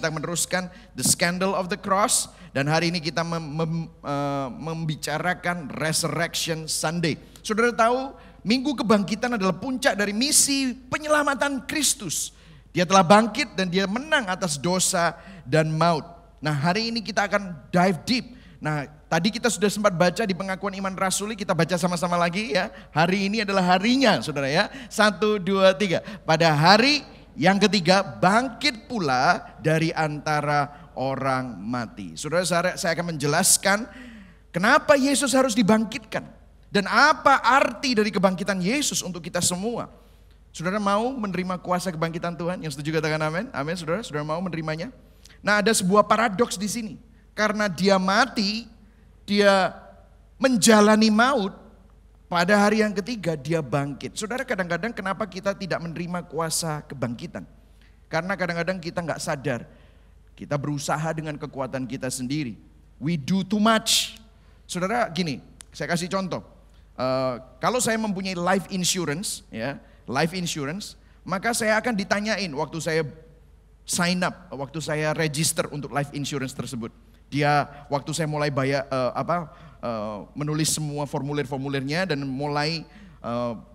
kita meneruskan The Scandal of the Cross. Dan hari ini kita membicarakan Resurrection Sunday. Saudara tahu, Minggu Kebangkitan adalah puncak dari misi penyelamatan Kristus. Dia telah bangkit dan dia menang atas dosa dan maut. Nah, hari ini kita akan dive deep. Nah, tadi kita sudah sempat baca di pengakuan iman rasuli, kita baca sama-sama lagi ya. Hari ini adalah harinya, saudara ya. 1, 2, 3. Pada hari yang ketiga, bangkit pula dari antara orang mati. Saudara, saya akan menjelaskan kenapa Yesus harus dibangkitkan. Dan apa arti dari kebangkitan Yesus untuk kita semua. Saudara mau menerima kuasa kebangkitan Tuhan? Yang setuju katakan amin. Amin, saudara. Saudara mau menerimanya? Nah, ada sebuah paradoks di sini. Karena dia mati, dia menjalani maut, pada hari yang ketiga dia bangkit. Saudara, kadang-kadang kenapa kita tidak menerima kuasa kebangkitan? Karena kadang-kadang kita nggak sadar, kita berusaha dengan kekuatan kita sendiri. We do too much. Saudara, gini, saya kasih contoh. Kalau saya mempunyai life insurance, ya, life insurance, maka saya akan ditanyain waktu saya sign up, waktu saya register untuk life insurance tersebut. Dia waktu saya mulai menulis semua formulir-formulirnya dan mulai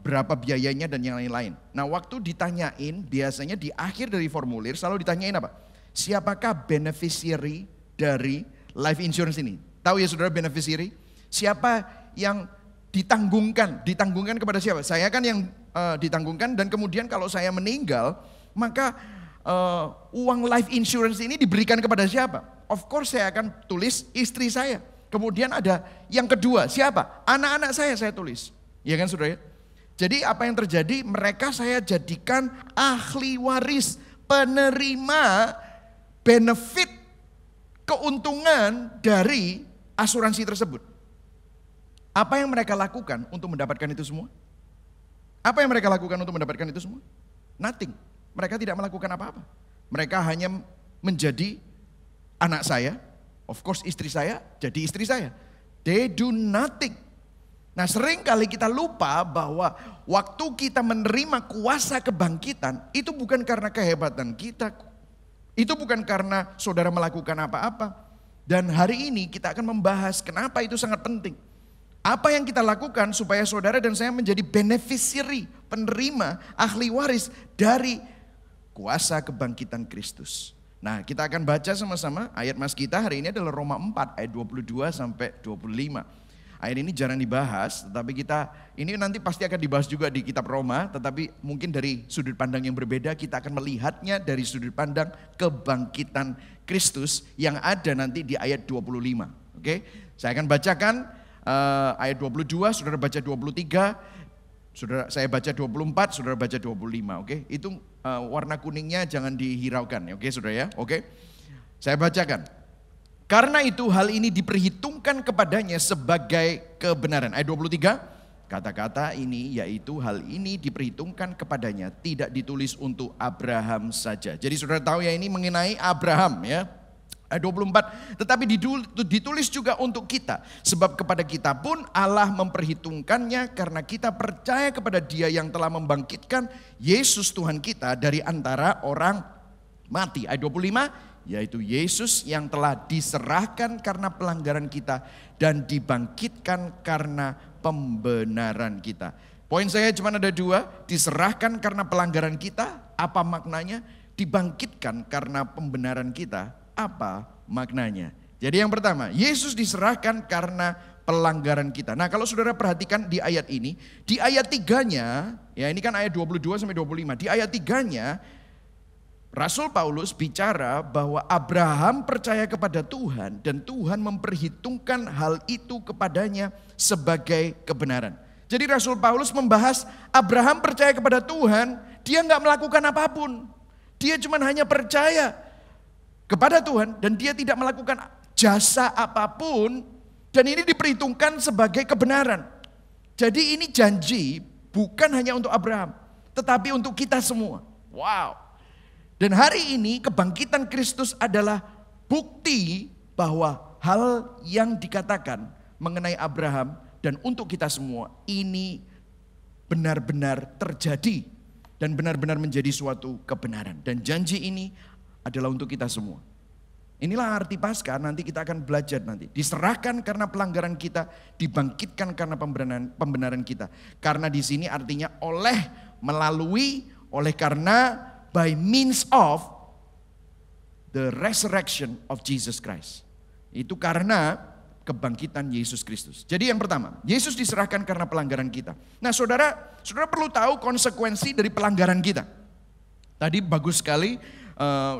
berapa biayanya dan yang lain-lain. Nah, waktu ditanyain, biasanya di akhir dari formulir selalu ditanyain apa? Siapakah beneficiary dari life insurance ini? Tahu ya saudara beneficiary? Siapa yang ditanggungkan? Ditanggungkan kepada siapa? Saya kan yang ditanggungkan, dan kemudian kalau saya meninggal, maka uang life insurance ini diberikan kepada siapa? Of course saya akan tulis istri saya. Kemudian ada yang kedua, siapa? Anak-anak saya tulis. Iya kan saudara ya? Jadi apa yang terjadi? Mereka saya jadikan ahli waris, penerima benefit keuntungan dari asuransi tersebut. Apa yang mereka lakukan untuk mendapatkan itu semua? Apa yang mereka lakukan untuk mendapatkan itu semua? Nothing. Mereka tidak melakukan apa-apa. Mereka hanya menjadi anak saya, of course istri saya, jadi istri saya. They do nothing. Nah, sering kali kita lupa bahwa waktu kita menerima kuasa kebangkitan, itu bukan karena kehebatan kita. Itu bukan karena saudara melakukan apa-apa. Dan hari ini kita akan membahas kenapa itu sangat penting. Apa yang kita lakukan supaya saudara dan saya menjadi beneficiary, penerima, ahli waris dari kuasa kebangkitan Kristus. Nah, kita akan baca sama-sama ayat mas kita hari ini adalah Roma 4 ayat 22 sampai 25. Ayat ini jarang dibahas, tetapi ini nanti pasti akan dibahas juga di kitab Roma, tetapi mungkin dari sudut pandang yang berbeda, kita akan melihatnya dari sudut pandang kebangkitan Kristus yang ada nanti di ayat 25. Oke, saya akan bacakan ayat 22, saudara baca 23, saudara saya baca 24, saudara baca 25, oke? Itu warna kuningnya jangan dihiraukan, oke saudara ya, oke? Saya bacakan. Karena itu hal ini diperhitungkan kepadanya sebagai kebenaran. Ayat 23, kata-kata ini yaitu hal ini diperhitungkan kepadanya, tidak ditulis untuk Abraham saja. Jadi saudara tahu ya ini mengenai Abraham ya. Ayat 24, tetapi ditulis juga untuk kita. Sebab kepada kita pun Allah memperhitungkannya karena kita percaya kepada Dia yang telah membangkitkan Yesus Tuhan kita dari antara orang mati. Ayat 25, yaitu Yesus yang telah diserahkan karena pelanggaran kita dan dibangkitkan karena pembenaran kita. Poin saya cuma ada dua, diserahkan karena pelanggaran kita, apa maknanya? Dibangkitkan karena pembenaran kita, apa maknanya? Jadi yang pertama, Yesus diserahkan karena pelanggaran kita. Nah, kalau saudara perhatikan di ayat ini, di ayat 3-nya, ya ini kan ayat 22 sampai 25. Di ayat 3-nya Rasul Paulus bicara bahwa Abraham percaya kepada Tuhan dan Tuhan memperhitungkan hal itu kepadanya sebagai kebenaran. Jadi Rasul Paulus membahas Abraham percaya kepada Tuhan, dia nggak melakukan apapun. Dia cuma hanya percaya kepada Tuhan dan dia tidak melakukan jasa apapun, dan ini diperhitungkan sebagai kebenaran. Jadi ini janji bukan hanya untuk Abraham, tetapi untuk kita semua. Wow. Dan hari ini kebangkitan Kristus adalah bukti bahwa hal yang dikatakan mengenai Abraham dan untuk kita semua ini benar-benar terjadi dan benar-benar menjadi suatu kebenaran. Dan janji ini adalah untuk kita semua. Inilah arti Paskah, nanti kita akan belajar nanti. Diserahkan karena pelanggaran kita, dibangkitkan karena pembenaran kita. Karena di sini artinya oleh, melalui, oleh karena, by means of the resurrection of Jesus Christ. Itu karena kebangkitan Yesus Kristus. Jadi yang pertama, Yesus diserahkan karena pelanggaran kita. Nah saudara perlu tahu konsekuensi dari pelanggaran kita. Tadi bagus sekali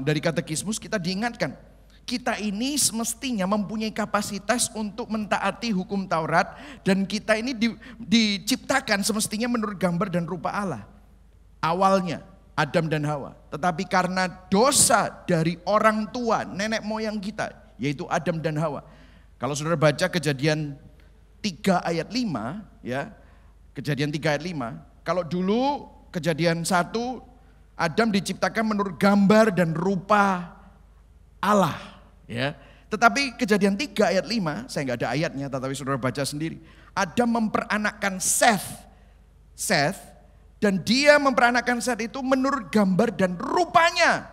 dari katekismus kita diingatkan. Kita ini semestinya mempunyai kapasitas untuk mentaati hukum Taurat. Dan kita ini diciptakan semestinya menurut gambar dan rupa Allah. Awalnya Adam dan Hawa. Tetapi karena dosa dari orang tua, nenek moyang kita, yaitu Adam dan Hawa. Kalau saudara baca Kejadian 3 ayat 5, ya, Kejadian 3 ayat 5. Kalau dulu Kejadian 1, Adam diciptakan menurut gambar dan rupa Allah. Ya, tetapi Kejadian 3 ayat 5, saya nggak ada ayatnya, tetapi saudara baca sendiri. Adam memperanakkan Seth, dan dia memperanakkan Seth itu menurut gambar dan rupanya.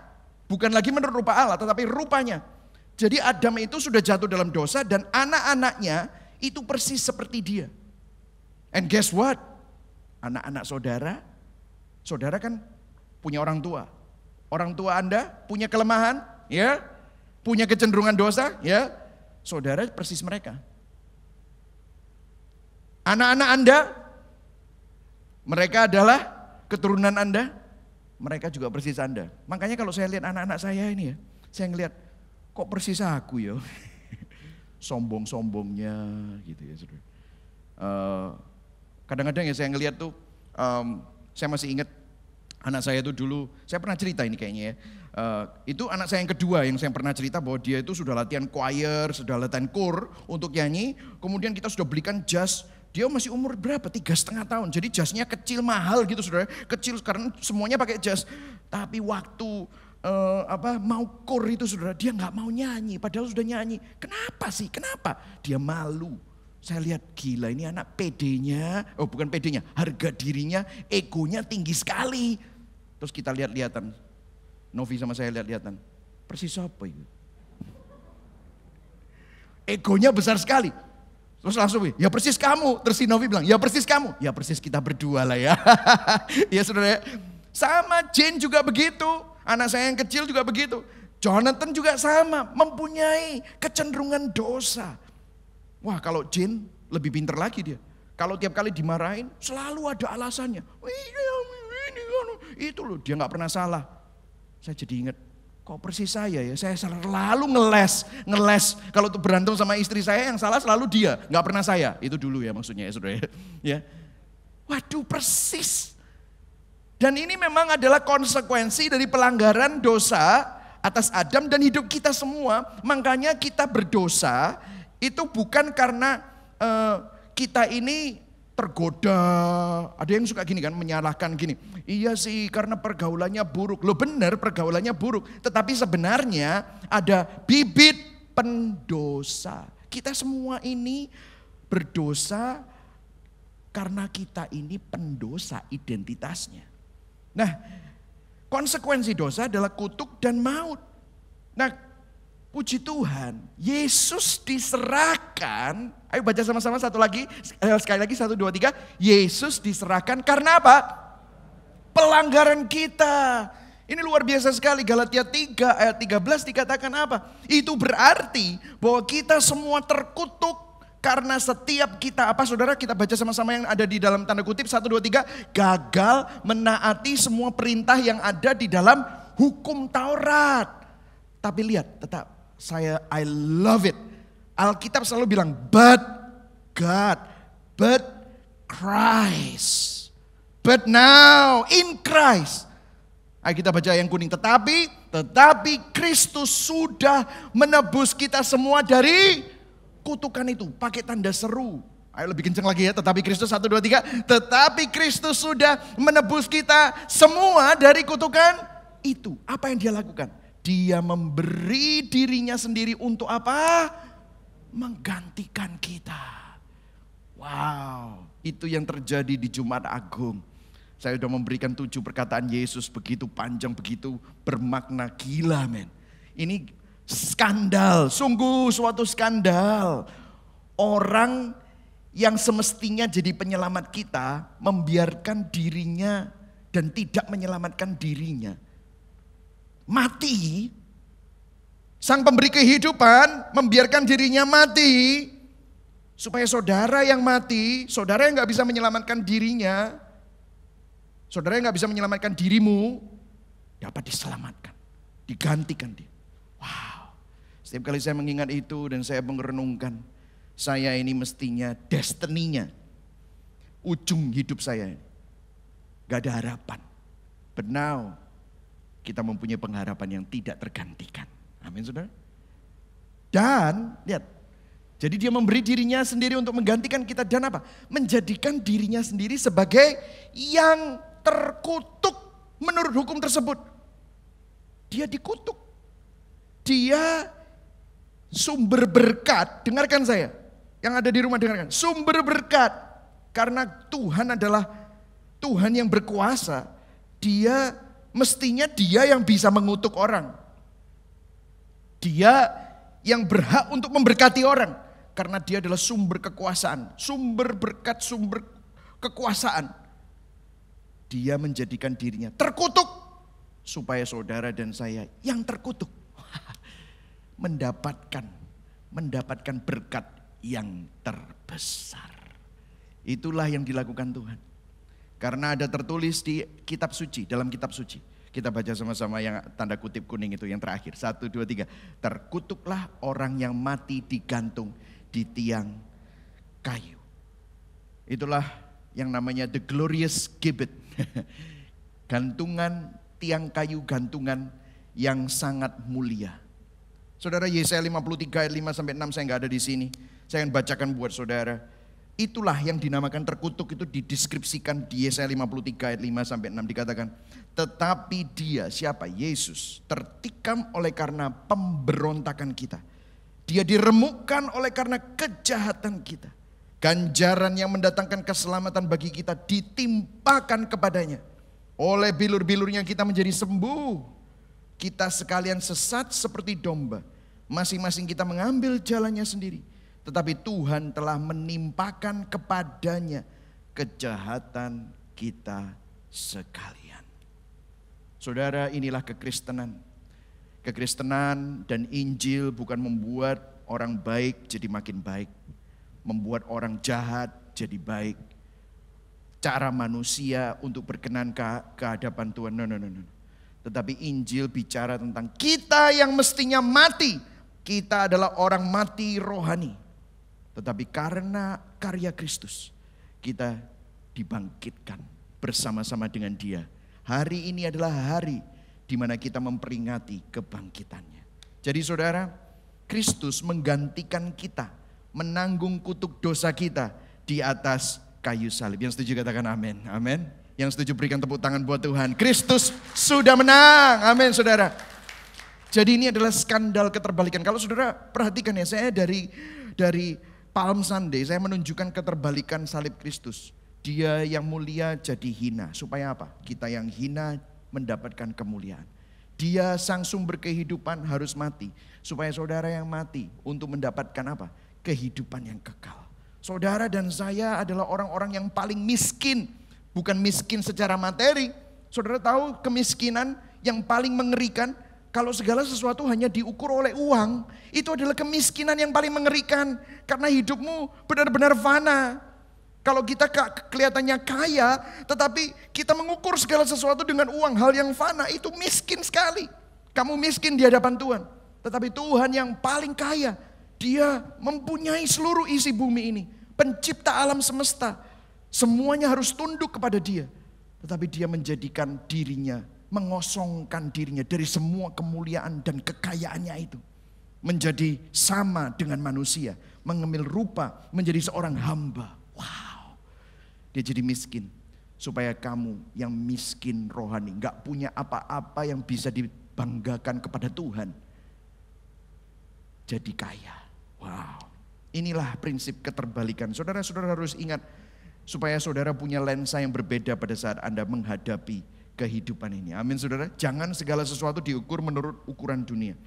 Bukan lagi menurut rupa Allah, tetapi rupanya. Jadi Adam itu sudah jatuh dalam dosa dan anak-anaknya itu persis seperti dia. And guess what? Anak-anak saudara kan punya orang tua. Orang tua Anda punya kelemahan, ya. Punya kecenderungan dosa, ya, saudara persis mereka. Anak-anak Anda, mereka adalah keturunan Anda, mereka juga persis Anda. Makanya kalau saya lihat anak-anak saya ini ya, saya ngelihat kok persis aku ya, sombong-sombongnya gitu ya, saudara. Kadang-kadang ya saya ngelihat tuh, saya masih ingat anak saya itu dulu, saya pernah cerita ini kayaknya ya. Itu anak saya yang kedua yang saya pernah cerita bahwa dia itu sudah latihan choir, sudah latihan kur untuk nyanyi. Kemudian kita sudah belikan jas, dia masih umur berapa? 3,5 tahun. Jadi jasnya kecil mahal gitu saudara, kecil karena semuanya pakai jas. Tapi waktu mau kur itu saudara, dia nggak mau nyanyi, padahal sudah nyanyi. Kenapa sih? Kenapa? Dia malu. Saya lihat gila ini anak pedenya, bukan pedenya, harga dirinya, egonya tinggi sekali. Terus kita lihat-lihatan. Novi sama saya lihat-lihatan, persis apa itu? Egonya besar sekali. Terus langsung, ya persis kamu. Terus si Novi bilang, ya persis kamu. Ya persis kita berdua lah ya. Ya saudara, sama Jane juga begitu. Anak saya yang kecil juga begitu. Jonathan juga sama, mempunyai kecenderungan dosa. Wah kalau Jane lebih pintar lagi dia. Kalau tiap kali dimarahin, selalu ada alasannya. Itu loh, dia gak pernah salah. Saya jadi ingat, kok persis saya ya, saya selalu ngeles. Kalau tuh berantem sama istri saya yang salah selalu dia, gak pernah saya. Itu dulu ya maksudnya ya saudara ya. Waduh persis. Dan ini memang adalah konsekuensi dari pelanggaran dosa atas Adam dan hidup kita semua. Makanya kita berdosa itu bukan karena kita ini tergoda. Ada yang suka gini kan, menyalahkan gini. Iya sih karena pergaulannya buruk. Loh benar pergaulannya buruk. Tetapi sebenarnya ada bibit pendosa. Kita semua ini berdosa karena kita ini pendosa identitasnya. Nah konsekuensi dosa adalah kutuk dan maut. Nah puji Tuhan, Yesus diserahkan. Ayo baca sama-sama satu lagi, sekali lagi 1, 2, 3. Yesus diserahkan karena apa? Pelanggaran kita. Ini luar biasa sekali. Galatia 3 ayat 13 dikatakan apa? Itu berarti bahwa kita semua terkutuk karena setiap kita, apa saudara, kita baca sama-sama yang ada di dalam tanda kutip 1, 2, 3. Gagal menaati semua perintah yang ada di dalam hukum Taurat. Tapi lihat, tetap I love it. Alkitab selalu bilang, but God, but Christ. But now in Christ. Ayo kita baca yang kuning. Tetapi Kristus sudah menebus kita semua dari kutukan itu. Pakai tanda seru. Ayo lebih kencang lagi ya. Tetapi Kristus 1, 2, 3. Tetapi Kristus sudah menebus kita semua dari kutukan itu. Apa yang dia lakukan? Dia memberi dirinya sendiri untuk apa? Menggantikan kita. Wow, itu yang terjadi di Jumat Agung. Saya sudah memberikan 7 perkataan Yesus begitu panjang, begitu bermakna, gila men. Ini skandal, sungguh suatu skandal. Orang yang semestinya jadi penyelamat kita membiarkan dirinya dan tidak menyelamatkan dirinya. Mati. Sang pemberi kehidupan membiarkan dirinya mati supaya saudara yang mati, saudara yang gak bisa menyelamatkan dirinya, saudara yang gak bisa menyelamatkan dirimu, dapat diselamatkan, digantikan dia. Wow, setiap kali saya mengingat itu dan saya merenungkan, saya ini mestinya destininya, ujung hidup saya gak ada harapan. But now, kita mempunyai pengharapan yang tidak tergantikan. Amin saudara. Dan lihat, jadi dia memberi dirinya sendiri untuk menggantikan kita dan apa? Menjadikan dirinya sendiri sebagai yang terkutuk menurut hukum tersebut. Dia dikutuk. Dia sumber berkat, dengarkan saya. Yang ada di rumah dengarkan. Sumber berkat. Karena Tuhan adalah Tuhan yang berkuasa. Mestinya dia yang bisa mengutuk orang. Dia yang berhak untuk memberkati orang. Karena dia adalah sumber kekuasaan. Sumber berkat, sumber kekuasaan. Dia menjadikan dirinya terkutuk. Supaya saudara dan saya yang terkutuk. mendapatkan berkat yang terbesar. Itulah yang dilakukan Tuhan. Karena ada tertulis di kitab suci, dalam kitab suci. Kita baca sama-sama yang tanda kutip kuning itu yang terakhir. 1, 2, 3. Terkutuklah orang yang mati digantung di tiang kayu. Itulah yang namanya the glorious gibbet. Gantungan tiang kayu, gantungan yang sangat mulia. Saudara, Yesaya 53 ayat 5 sampai 6 saya nggak ada di sini. Saya akan bacakan buat saudara. Itulah yang dinamakan terkutuk, itu dideskripsikan di Yesaya 53 ayat 5 sampai 6 dikatakan. Tetapi dia, siapa? Yesus, tertikam oleh karena pemberontakan kita. Dia diremukkan oleh karena kejahatan kita. Ganjaran yang mendatangkan keselamatan bagi kita ditimpakan kepadanya. Oleh bilur-bilurnya kita menjadi sembuh. Kita sekalian sesat seperti domba. Masing-masing kita mengambil jalannya sendiri. Tetapi Tuhan telah menimpakan kepadanya kejahatan kita sekalian. Saudara, inilah kekristenan. Kekristenan dan Injil bukan membuat orang baik jadi makin baik. Membuat orang jahat jadi baik. Cara manusia untuk berkenan ke hadapan Tuhan. No. Tetapi Injil bicara tentang kita yang mestinya mati. Kita adalah orang mati rohani. Tetapi karena karya Kristus, kita dibangkitkan bersama-sama dengan Dia. Hari ini adalah hari di mana kita memperingati kebangkitannya. Jadi saudara, Kristus menggantikan kita, menanggung kutuk dosa kita di atas kayu salib. Yang setuju katakan amin. Amin. Yang setuju berikan tepuk tangan buat Tuhan. Kristus sudah menang. Amin saudara. Jadi ini adalah skandal keterbalikan. Kalau saudara perhatikan ya, saya dari Palm Sunday saya menunjukkan keterbalikan salib Kristus. Dia yang mulia jadi hina. Supaya apa? Kita yang hina mendapatkan kemuliaan. Dia sang sumber kehidupan harus mati. Supaya saudara yang mati untuk mendapatkan apa? Kehidupan yang kekal. Saudara dan saya adalah orang-orang yang paling miskin. Bukan miskin secara materi. Saudara tahu kemiskinan yang paling mengerikan? Kalau segala sesuatu hanya diukur oleh uang, itu adalah kemiskinan yang paling mengerikan. Karena hidupmu benar-benar fana. Kalau kita kelihatannya kaya, tetapi kita mengukur segala sesuatu dengan uang, hal yang fana, itu miskin sekali. Kamu miskin di hadapan Tuhan. Tetapi Tuhan yang paling kaya, Dia mempunyai seluruh isi bumi ini. Pencipta alam semesta, semuanya harus tunduk kepada Dia. Tetapi Dia menjadikan dirinya, mengosongkan dirinya dari semua kemuliaan dan kekayaannya itu. Menjadi sama dengan manusia. Mengambil rupa menjadi seorang hamba. Wow. Dia jadi miskin. Supaya kamu yang miskin rohani. Gak punya apa-apa yang bisa dibanggakan kepada Tuhan. Jadi kaya. Wow. Inilah prinsip keterbalikan. Saudara-saudara harus ingat. supaya saudara punya lensa yang berbeda pada saat Anda menghadapi kehidupan ini. Amin saudara. Jangan segala sesuatu diukur menurut ukuran dunia.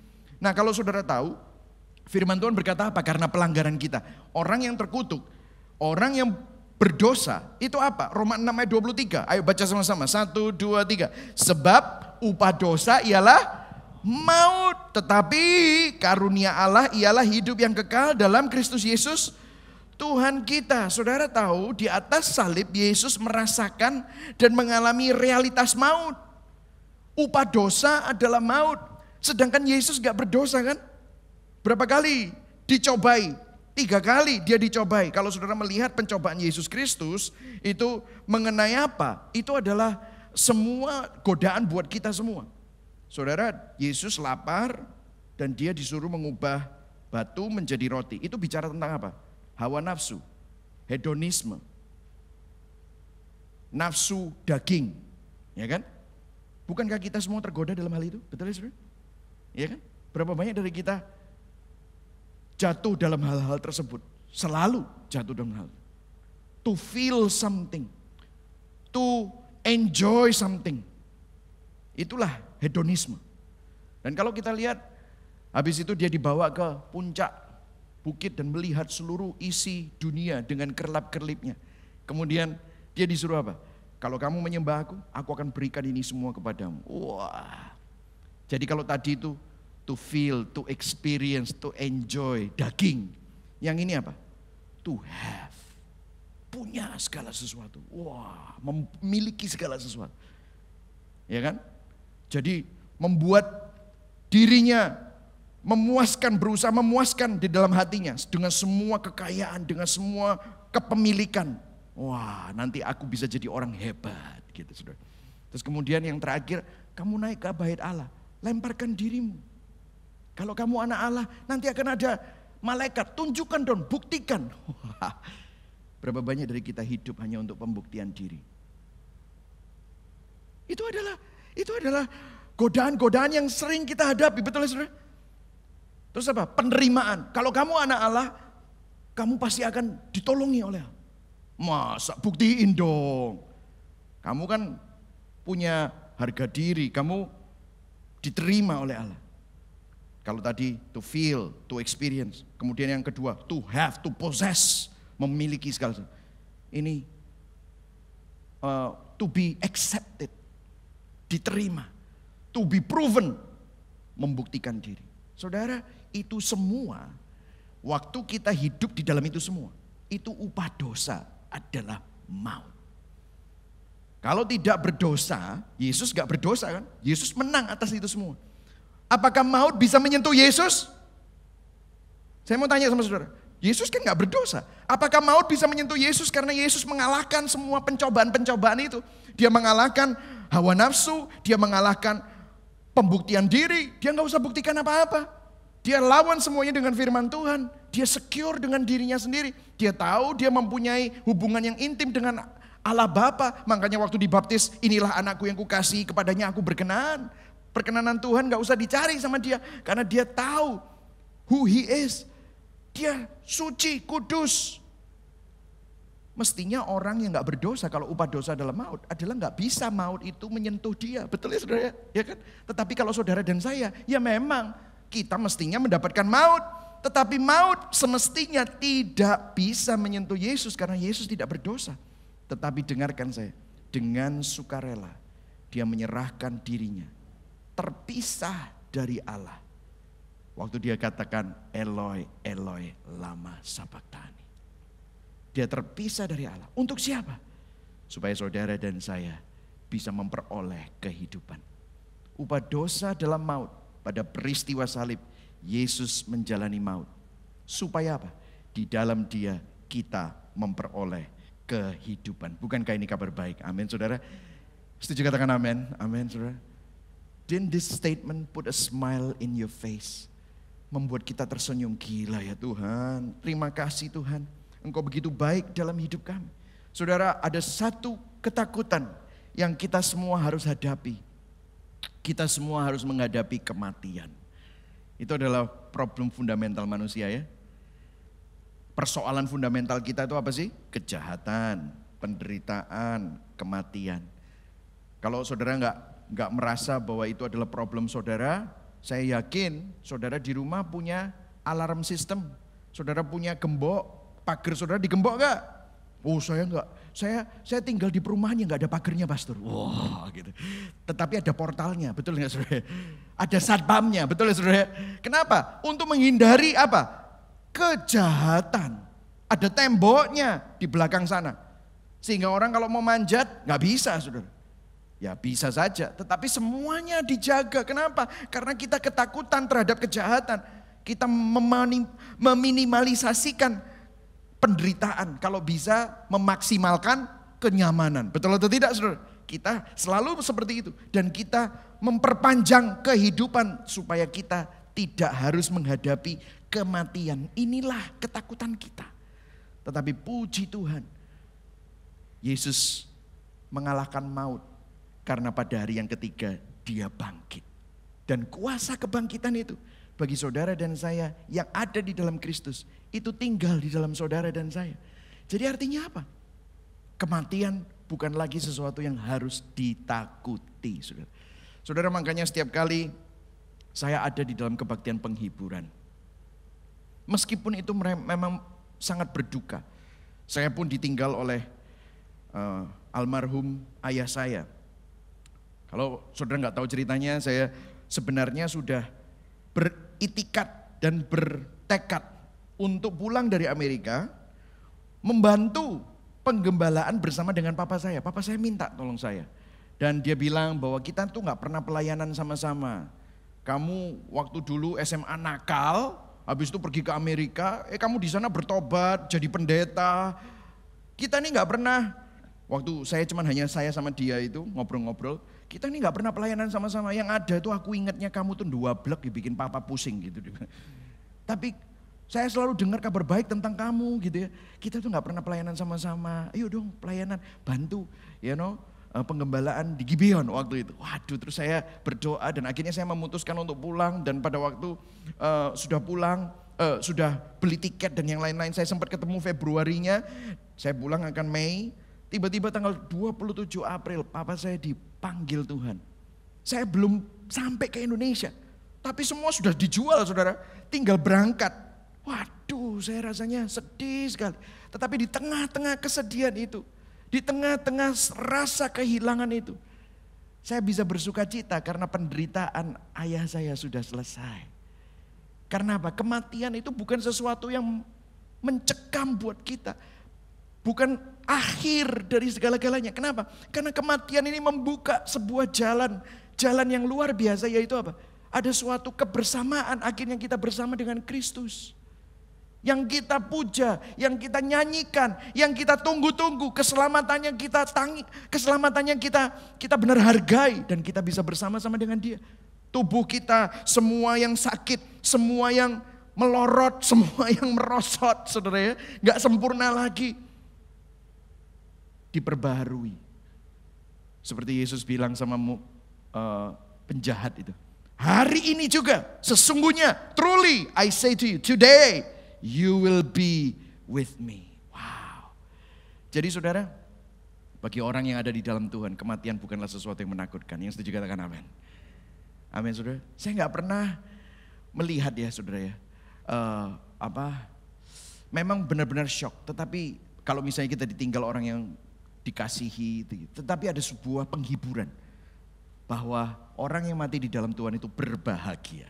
Nah kalau saudara tahu, firman Tuhan berkata apa? Karena pelanggaran kita. Orang yang terkutuk, orang yang berdosa, itu apa? Roma 6 ayat 23. Ayo baca sama-sama. 1, 2, 3. Sebab upah dosa ialah maut. Tetapi karunia Allah ialah hidup yang kekal dalam Kristus Yesus Tuhan kita. Saudara tahu di atas salib Yesus merasakan dan mengalami realitas maut. Upah dosa adalah maut. Sedangkan Yesus gak berdosa kan? Berapa kali dicobai? 3 kali dia dicobai. Kalau saudara melihat pencobaan Yesus Kristus itu mengenai apa? Itu adalah semua godaan buat kita semua. Saudara, Yesus lapar dan dia disuruh mengubah batu menjadi roti. Itu bicara tentang apa? Hawa nafsu, hedonisme, nafsu daging, ya kan? Bukankah kita semua tergoda dalam hal itu? Betul ya saudara? Ya kan? Berapa banyak dari kita jatuh dalam hal-hal tersebut? Selalu jatuh dalam hal. To feel something, to enjoy something. Itulah hedonisme. Dan kalau kita lihat, habis itu dia dibawa ke puncak bukit dan melihat seluruh isi dunia dengan kerlap-kerlipnya. Kemudian dia disuruh apa? Kalau kamu menyembah aku akan berikan ini semua kepadamu. Wah. Jadi kalau tadi itu to feel, to experience, to enjoy daging. Yang ini apa? To have. Punya segala sesuatu. Wah, memiliki segala sesuatu. Ya kan? Jadi membuat dirinya memuaskan, berusaha memuaskan di dalam hatinya dengan semua kekayaan, dengan semua kepemilikan. Wah, nanti aku bisa jadi orang hebat gitu, saudara. Terus kemudian yang terakhir, kamu naik ke bait Allah, lemparkan dirimu. Kalau kamu anak Allah, nanti akan ada malaikat, tunjukkan dong, buktikan. Wah, berapa banyak dari kita hidup hanya untuk pembuktian diri. Itu adalah godaan-godaan yang sering kita hadapi, betul ya saudara? Terus apa? Penerimaan. Kalau kamu anak Allah, kamu pasti akan ditolongi oleh Allah. Masa buktiin dong. Kamu kan punya harga diri, kamu diterima oleh Allah. Kalau tadi to feel, to experience. Kemudian yang kedua, to have, to possess. Memiliki segala sesuatu. Ini to be accepted. Diterima. To be proven. Membuktikan diri. Saudara, itu semua, waktu kita hidup di dalam itu semua, itu upah dosa adalah maut. Kalau tidak berdosa, Yesus gak berdosa kan? Yesus menang atas itu semua. Apakah maut bisa menyentuh Yesus? Saya mau tanya sama saudara, Yesus kan gak berdosa. Apakah maut bisa menyentuh Yesus karena Yesus mengalahkan semua pencobaan-pencobaan itu? Dia mengalahkan hawa nafsu, dia mengalahkan pembuktian diri, dia gak usah buktikan apa-apa. Dia lawan semuanya dengan firman Tuhan. Dia secure dengan dirinya sendiri. Dia tahu dia mempunyai hubungan yang intim dengan Allah Bapa. Makanya waktu dibaptis, inilah anakku yang kukasihi, kepadanya aku berkenan. Perkenanan Tuhan gak usah dicari sama dia. Karena dia tahu who he is. Dia suci, kudus. Mestinya orang yang gak berdosa, kalau upah dosa adalah maut, adalah gak bisa maut itu menyentuh dia. Betul ya saudara? Ya kan? Tetapi kalau saudara dan saya, ya memang kita mestinya mendapatkan maut. Tetapi maut semestinya tidak bisa menyentuh Yesus karena Yesus tidak berdosa. Tetapi dengarkan saya, dengan sukarela dia menyerahkan dirinya, terpisah dari Allah. Waktu dia katakan Eloi, Eloi, lama sabachthani. Dia terpisah dari Allah. Untuk siapa? Supaya saudara dan saya bisa memperoleh kehidupan. Upah dosa dalam maut. Pada peristiwa salib, Yesus menjalani maut. Supaya apa? Di dalam dia kita memperoleh kehidupan. Bukankah ini kabar baik? Amin saudara. Setuju katakan amin? Amin saudara. Didn't this statement put a smile in your face? Membuat kita tersenyum, gila ya Tuhan. Terima kasih Tuhan. Engkau begitu baik dalam hidup kami. Saudara, ada satu ketakutan yang kita semua harus hadapi. Kita semua harus menghadapi kematian. Itu adalah problem fundamental manusia ya. Persoalan fundamental kita itu apa sih? Kejahatan, penderitaan, kematian. Kalau saudara nggak merasa bahwa itu adalah problem saudara, saya yakin saudara di rumah punya alarm system, saudara punya gembok, pagar saudara digembok nggak? Oh saya enggak, saya tinggal di perumahan yang enggak ada pagernya pastor. Wah gitu. Tetapi ada portalnya, betul enggak saudara? Ada satpamnya, betul enggak saudara? Kenapa? Untuk menghindari apa? Kejahatan. Ada temboknya di belakang sana. Sehingga orang kalau mau manjat nggak bisa saudara. Ya bisa saja, tetapi semuanya dijaga. Kenapa? Karena kita ketakutan terhadap kejahatan. Kita meminimalisasikan penderitaan. Kalau bisa memaksimalkan kenyamanan. Betul atau tidak saudara? Kita selalu seperti itu. Dan kita memperpanjang kehidupan supaya kita tidak harus menghadapi kematian. Inilah ketakutan kita. Tetapi puji Tuhan, Yesus mengalahkan maut. Karena pada hari yang ketiga dia bangkit. Dan kuasa kebangkitan itu bagi saudara dan saya yang ada di dalam Kristus, itu tinggal di dalam saudara dan saya. Jadi artinya apa? Kematian bukan lagi sesuatu yang harus ditakuti. Saudara, saudara makanya setiap kali saya ada di dalam kebaktian penghiburan, meskipun itu memang sangat berduka. Saya pun ditinggal oleh almarhum ayah saya. Kalau saudara nggak tahu ceritanya, saya sebenarnya sudah beritikat dan bertekad untuk pulang dari Amerika, membantu penggembalaan bersama dengan papa saya. Papa saya minta tolong saya. Dan dia bilang bahwa kita tuh nggak pernah pelayanan sama-sama. Kamu waktu dulu SMA nakal, habis itu pergi ke Amerika, kamu di sana bertobat, jadi pendeta. Kita nih nggak pernah, waktu saya cuman hanya saya sama dia itu ngobrol-ngobrol, kita nih nggak pernah pelayanan sama-sama. Yang ada tuh aku ingatnya kamu tuh dua blek dibikin papa pusing gitu. Tapi saya selalu dengar kabar baik tentang kamu gitu ya. Kita tuh nggak pernah pelayanan sama-sama. Ayo dong pelayanan, bantu, penggembalaan di Gibeon waktu itu. Waduh, terus saya berdoa dan akhirnya saya memutuskan untuk pulang. Dan pada waktu sudah pulang, sudah beli tiket dan yang lain-lain, saya sempat ketemu Februarinya. Saya pulang akan Mei. Tiba-tiba tanggal 27 April, papa saya dipanggil Tuhan. Saya belum sampai ke Indonesia, tapi semua sudah dijual saudara, tinggal berangkat. Waduh, saya rasanya sedih sekali. Tetapi di tengah-tengah kesedihan itu, di tengah-tengah rasa kehilangan itu, saya bisa bersuka cita karena penderitaan ayah saya sudah selesai. Karena apa? Kematian itu bukan sesuatu yang mencekam buat kita. Bukan akhir dari segala-galanya. Kenapa? Karena kematian ini membuka sebuah jalan yang luar biasa, yaitu apa? Ada suatu kebersamaan akhirnya kita bersama dengan Kristus. Yang kita puja, yang kita nyanyikan, yang kita tunggu-tunggu, keselamatannya kita benar hargai dan kita bisa bersama-sama dengan Dia. Tubuh kita, semua yang sakit, semua yang melorot, semua yang merosot, saudara ya, gak sempurna lagi. Diperbaharui. Seperti Yesus bilang sama penjahat itu. Hari ini juga sesungguhnya, truly I say to you, today you will be with me. Wow. Jadi saudara, bagi orang yang ada di dalam Tuhan, kematian bukanlah sesuatu yang menakutkan. Yang setuju katakan amin. Amin saudara. Saya gak pernah melihat ya saudara ya, memang benar-benar shock. Tetapi kalau misalnya kita ditinggal orang yang dikasihi, tetapi ada sebuah penghiburan bahwa orang yang mati di dalam Tuhan itu berbahagia.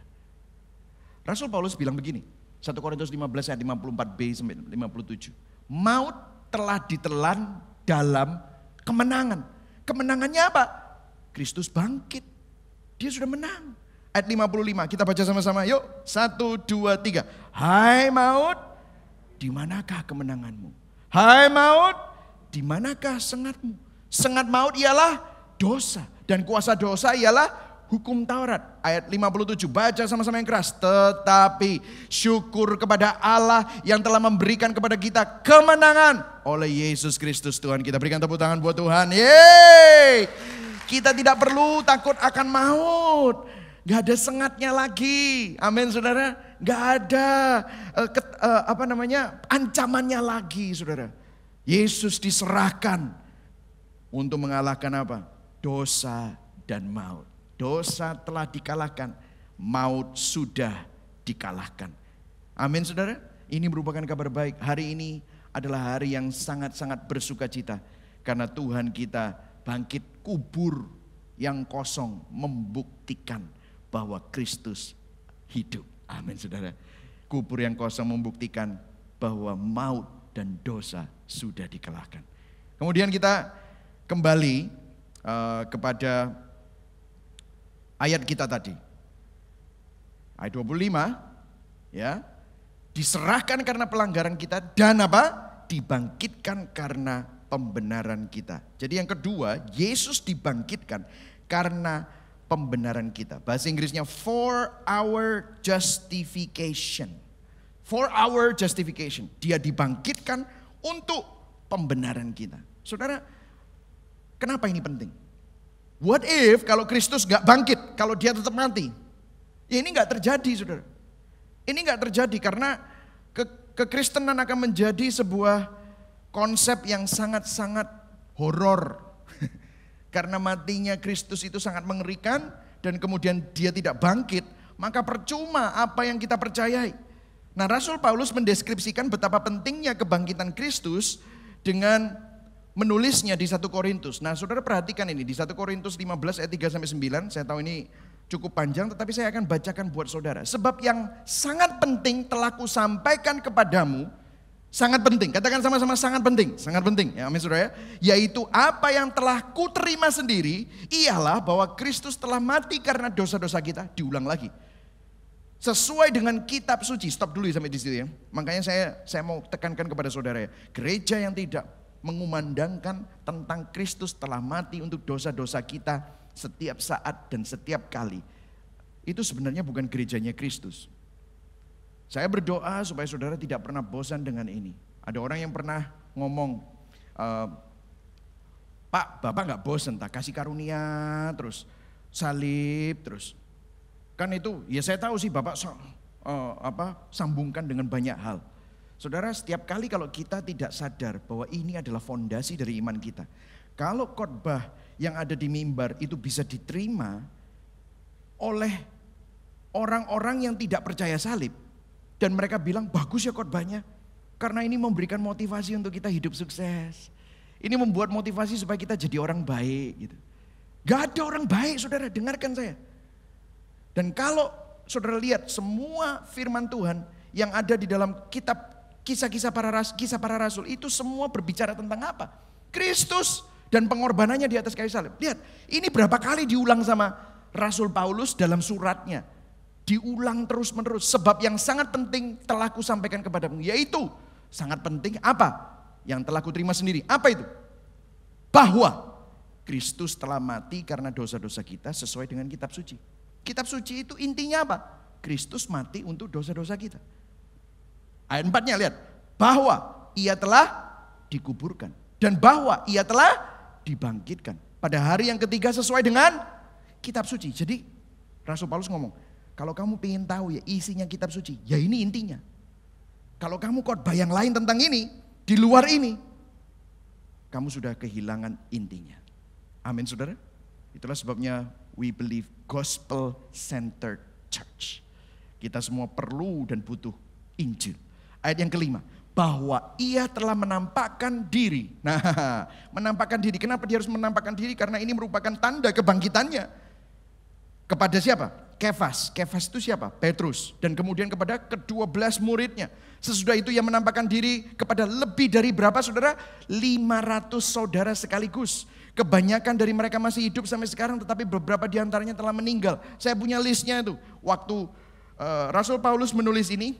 Rasul Paulus bilang begini, 1 Korintus 15 ayat 54b sampai 57. Maut telah ditelan dalam kemenangan. Kemenangannya apa? Kristus bangkit. Dia sudah menang. Ayat 55, kita baca sama-sama. Yuk, 1, 2, 3. Hai maut, di manakah kemenanganmu? Hai maut, di manakah sengatmu? Sengat maut ialah dosa. Dan kuasa dosa ialah hukum Taurat. Ayat 57, baca sama-sama yang keras. Tetapi syukur kepada Allah yang telah memberikan kepada kita kemenangan oleh Yesus Kristus Tuhan kita. Berikan tepuk tangan buat Tuhan. Yeay! Kita tidak perlu takut akan maut. Gak ada sengatnya lagi. Amin saudara. Gak ada ancamannya lagi saudara. Yesus diserahkan untuk mengalahkan apa? Dosa dan maut. Dosa telah dikalahkan, maut sudah dikalahkan. Amin saudara. Ini merupakan kabar baik. Hari ini adalah hari yang sangat-sangat bersuka cita. Karena Tuhan kita bangkit, kubur yang kosong membuktikan bahwa Kristus hidup. Amin saudara. Kubur yang kosong membuktikan bahwa maut dan dosa sudah dikalahkan. Kemudian kita kembali kepada ayat kita tadi. Ayat 25 ya. Diserahkan karena pelanggaran kita dan apa? Dibangkitkan karena pembenaran kita. Jadi yang kedua, Yesus dibangkitkan karena pembenaran kita. Bahasa Inggrisnya for our justification. For our justification. Dia dibangkitkan untuk pembenaran kita. Saudara, kenapa ini penting? What if kalau Kristus gak bangkit, kalau dia tetap mati? Ya ini gak terjadi saudara. Ini gak terjadi karena kekristenan akan menjadi sebuah konsep yang sangat-sangat horor. Karena matinya Kristus itu sangat mengerikan dan kemudian dia tidak bangkit, maka percuma apa yang kita percayai. Nah, Rasul Paulus mendeskripsikan betapa pentingnya kebangkitan Kristus dengan menulisnya di 1 Korintus. Nah, saudara perhatikan ini di 1 Korintus 15 ayat 3-9, saya tahu ini cukup panjang tetapi saya akan bacakan buat saudara. Sebab yang sangat penting telah kusampaikan kepadamu, sangat penting, katakan sama-sama sangat penting ya amin saudara ya. Yaitu apa yang telah kuterima sendiri, ialah bahwa Kristus telah mati karena dosa-dosa kita, diulang lagi. Sesuai dengan kitab suci, stop dulu sampai di situ ya. Makanya saya mau tekankan kepada saudara ya, gereja yang tidak mengumandangkan tentang Kristus telah mati untuk dosa-dosa kita setiap saat dan setiap kali, itu sebenarnya bukan gerejanya Kristus. Saya berdoa supaya saudara tidak pernah bosan dengan ini. Ada orang yang pernah ngomong, Pak, Bapak gak bosan tak kasih karunia terus, salib terus. Kan itu, ya saya tahu sih Bapak sambungkan dengan banyak hal. Saudara, setiap kali kalau kita tidak sadar bahwa ini adalah fondasi dari iman kita. Kalau khotbah yang ada di mimbar itu bisa diterima oleh orang-orang yang tidak percaya salib. Dan mereka bilang bagus ya khotbahnya. Karena ini memberikan motivasi untuk kita hidup sukses. Ini membuat motivasi supaya kita jadi orang baik gitu. Gak ada orang baik saudara, dengarkan saya. Dan kalau saudara lihat semua firman Tuhan yang ada di dalam kitab kisah-kisah para rasul itu semua berbicara tentang apa? Kristus dan pengorbanannya di atas kayu salib. Lihat, ini berapa kali diulang sama Rasul Paulus dalam suratnya. Diulang terus-menerus. Sebab yang sangat penting telah kusampaikan kepadamu. Yaitu, sangat penting apa? Yang telah kuterima sendiri. Apa itu? Bahwa Kristus telah mati karena dosa-dosa kita sesuai dengan kitab suci. Kitab suci itu intinya apa? Kristus mati untuk dosa-dosa kita. Ayat 4-nya lihat. Bahwa ia telah dikuburkan. Dan bahwa ia telah dibangkitkan pada hari yang ketiga sesuai dengan kitab suci. Jadi Rasul Paulus ngomong, kalau kamu pengen tahu ya isinya kitab suci, ya ini intinya. Kalau kamu khotbah yang lain tentang ini, di luar ini, kamu sudah kehilangan intinya. Amin saudara. Itulah sebabnya we believe gospel centered church. Kita semua perlu dan butuh Injil. Ayat yang kelima, bahwa ia telah menampakkan diri. Nah, menampakkan diri. Kenapa dia harus menampakkan diri? Karena ini merupakan tanda kebangkitannya. Kepada siapa? Kefas. Kefas itu siapa? Petrus. Dan kemudian kepada ke-12 muridnya. Sesudah itu ia menampakkan diri kepada lebih dari berapa saudara? 500 saudara sekaligus. Kebanyakan dari mereka masih hidup sampai sekarang, tetapi beberapa diantaranya telah meninggal. Saya punya listnya itu. Waktu Rasul Paulus menulis ini,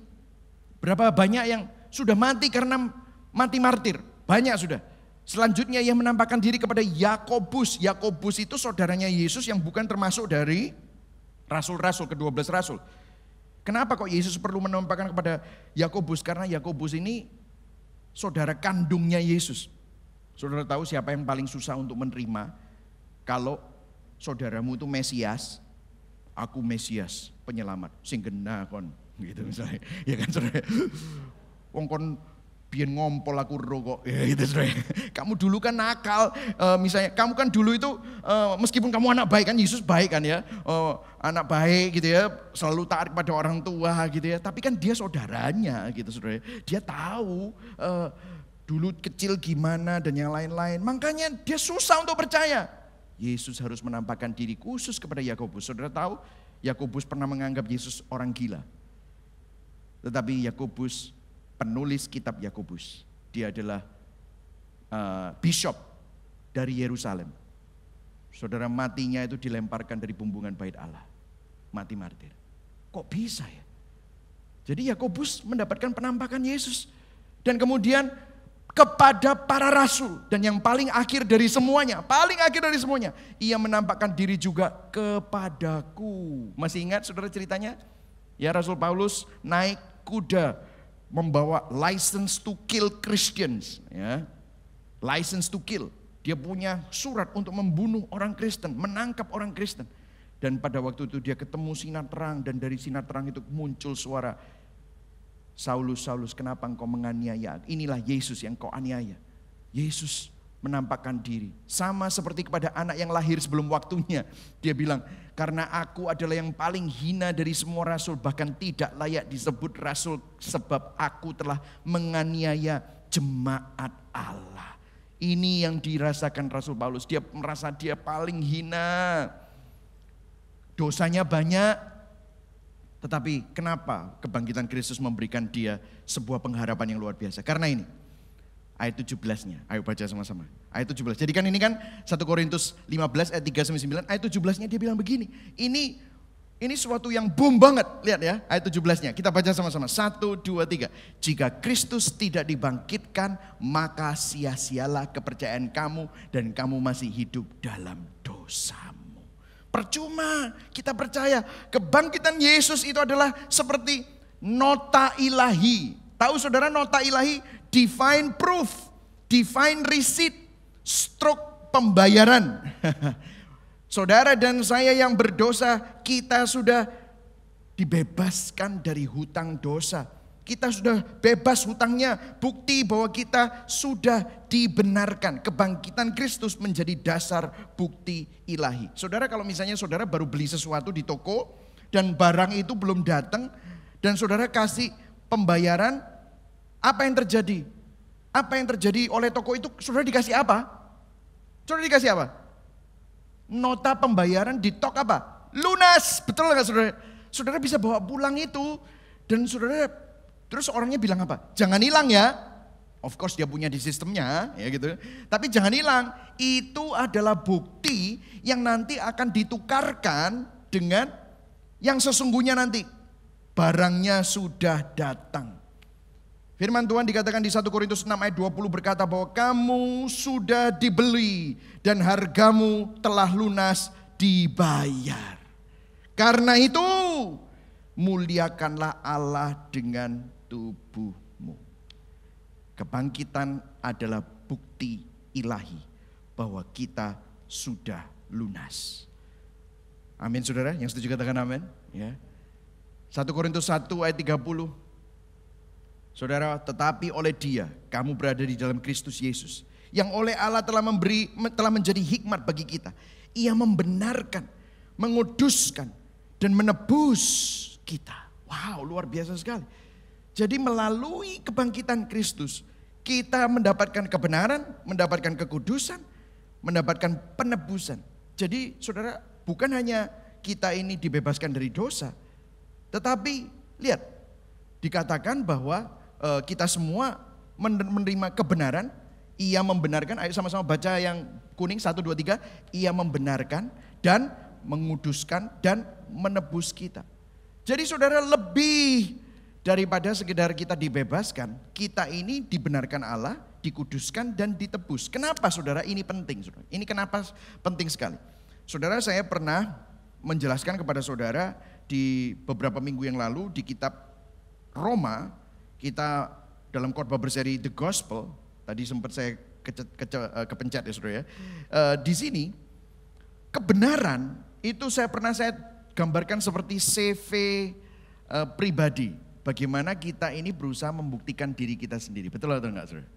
berapa banyak yang sudah mati karena mati martir. Banyak sudah. Selanjutnya ia menampakkan diri kepada Yakobus. Yakobus itu saudaranya Yesus yang bukan termasuk dari rasul-rasul, ke-12 rasul. Kenapa kok Yesus perlu menampakkan kepada Yakobus? Karena Yakobus ini saudara kandungnya Yesus. Saudara tahu siapa yang paling susah untuk menerima kalau saudaramu itu Mesias, aku Mesias, penyelamat, sing genah kon, gitu misalnya. Ya kan saudara? Wong kon biar ngompol aku rokok, ya gitu saudara. Kamu dulu kan nakal, misalnya kamu kan dulu itu meskipun kamu anak baik kan, Yesus baik kan ya, anak baik gitu ya, selalu taat kepada orang tua gitu ya. Tapi kan dia saudaranya gitu saudara, dia tahu dulu kecil gimana dan yang lain-lain. Makanya dia susah untuk percaya. Yesus harus menampakkan diri khusus kepada Yakobus. Saudara tahu, Yakobus pernah menganggap Yesus orang gila. Tetapi Yakobus, penulis kitab Yakobus, dia adalah bishop dari Yerusalem. Saudara, matinya itu dilemparkan dari bumbungan bait Allah. Mati martir. Kok bisa ya? Jadi Yakobus mendapatkan penampakan Yesus. Dan kemudian kepada para rasul. Dan yang paling akhir dari semuanya, ia menampakkan diri juga kepadaku. Masih ingat saudara ceritanya? Ya, Rasul Paulus naik kuda membawa license to kill Christians, ya. License to kill. Dia punya surat untuk membunuh orang Kristen, menangkap orang Kristen. Dan pada waktu itu dia ketemu sinar terang, dan dari sinar terang itu muncul suara, Saulus, Saulus, kenapa engkau menganiaya? Inilah Yesus yang kau aniaya. Yesus menampakkan diri. Sama seperti kepada anak yang lahir sebelum waktunya. Dia bilang, karena aku adalah yang paling hina dari semua rasul, bahkan tidak layak disebut rasul, sebab aku telah menganiaya jemaat Allah. Ini yang dirasakan Rasul Paulus. Dia merasa dia paling hina. Dosanya banyak. Tetapi kenapa kebangkitan Kristus memberikan dia sebuah pengharapan yang luar biasa? Karena ini, ayat 17-nya, ayo baca sama-sama. Ayat 17, jadi kan ini kan 1 Korintus 15 ayat 3-9, ayat 17-nya dia bilang begini. Ini suatu yang boom banget, lihat ya ayat 17-nya. Kita baca sama-sama, 1, 2, 3. Jika Kristus tidak dibangkitkan, maka sia-sialah kepercayaan kamu dan kamu masih hidup dalam dosamu. Percuma kita percaya kebangkitan Yesus itu adalah seperti nota ilahi. Tahu saudara nota ilahi? Divine proof, divine receipt, stroke pembayaran. Saudara dan saya yang berdosa, kita sudah dibebaskan dari hutang dosa. Kita sudah bebas hutangnya, bukti bahwa kita sudah dibenarkan. Kebangkitan Kristus menjadi dasar bukti ilahi. Saudara, kalau misalnya saudara baru beli sesuatu di toko dan barang itu belum datang dan saudara kasih pembayaran, apa yang terjadi? Apa yang terjadi oleh toko itu? Saudara dikasih apa? Saudara dikasih apa? Nota pembayaran ditok apa? Lunas, betul nggak saudara? Saudara bisa bawa pulang itu dan saudara. Terus orangnya bilang apa? Jangan hilang ya. Of course dia punya di sistemnya ya gitu. Tapi jangan hilang. Itu adalah bukti yang nanti akan ditukarkan dengan yang sesungguhnya nanti. Barangnya sudah datang. Firman Tuhan dikatakan di 1 Korintus 6 ayat 20 berkata bahwa kamu sudah dibeli dan hargamu telah lunas dibayar. Karena itu muliakanlah Allah dengan tubuhmu. Kebangkitan adalah bukti ilahi bahwa kita sudah lunas. Amin saudara, yang setuju katakan amin. Ya. 1 Korintus 1 ayat 30. Saudara, tetapi oleh dia kamu berada di dalam Kristus Yesus, yang oleh Allah telah menjadi hikmat bagi kita. Ia membenarkan, menguduskan dan menebus kita. Wow, luar biasa sekali. Jadi melalui kebangkitan Kristus, kita mendapatkan kebenaran, mendapatkan kekudusan, mendapatkan penebusan. Jadi saudara, bukan hanya kita ini dibebaskan dari dosa, tetapi lihat, dikatakan bahwa kita semua menerima kebenaran. Ia membenarkan, ayo sama-sama baca yang kuning, 1, 2, 3. Ia membenarkan dan menguduskan dan menebus kita. Jadi saudara, lebih daripada sekedar kita dibebaskan, kita ini dibenarkan Allah, dikuduskan dan ditebus. Kenapa saudara ini penting? Saudara? Ini kenapa penting sekali? Saudara, saya pernah menjelaskan kepada saudara di beberapa minggu yang lalu di kitab Roma, kita dalam khotbah berseri The Gospel, tadi sempat saya kepencet ya saudara ya. Di sini kebenaran itu saya gambarkan seperti CV pribadi. bagaimana kita ini berusaha membuktikan diri kita sendiri. Betul atau enggak, saudara?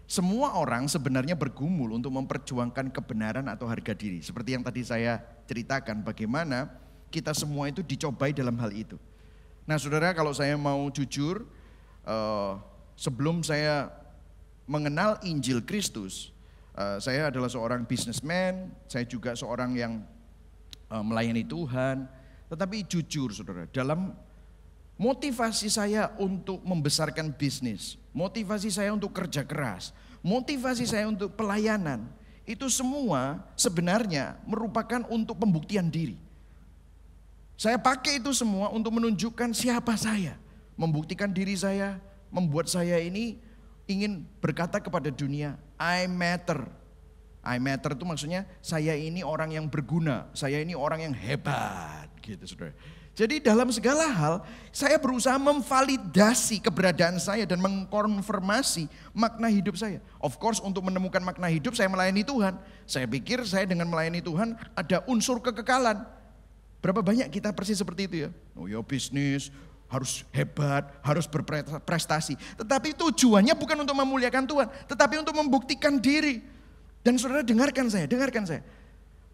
Semua orang sebenarnya bergumul untuk memperjuangkan kebenaran atau harga diri. Seperti yang tadi saya ceritakan, bagaimana kita semua itu dicobai dalam hal itu. Nah saudara, kalau saya mau jujur, sebelum saya mengenal Injil Kristus, saya adalah seorang businessman, saya juga seorang yang melayani Tuhan. Tetapi jujur saudara, dalam motivasi saya untuk membesarkan bisnis, motivasi saya untuk kerja keras, motivasi saya untuk pelayanan, itu semua sebenarnya merupakan untuk pembuktian diri. Saya pakai itu semua untuk menunjukkan siapa saya, membuktikan diri saya, membuat saya ini ingin berkata kepada dunia, I matter. I matter itu maksudnya saya ini orang yang berguna, saya ini orang yang hebat gitu saudara. Jadi dalam segala hal saya berusaha memvalidasi keberadaan saya dan mengkonfirmasi makna hidup saya. Of course untuk menemukan makna hidup saya melayani Tuhan. Saya pikir saya dengan melayani Tuhan ada unsur kekekalan. Berapa banyak kita persis seperti itu ya. Oh ya bisnis harus hebat, harus berprestasi. Tetapi tujuannya bukan untuk memuliakan Tuhan, tetapi untuk membuktikan diri. Dan saudara dengarkan saya.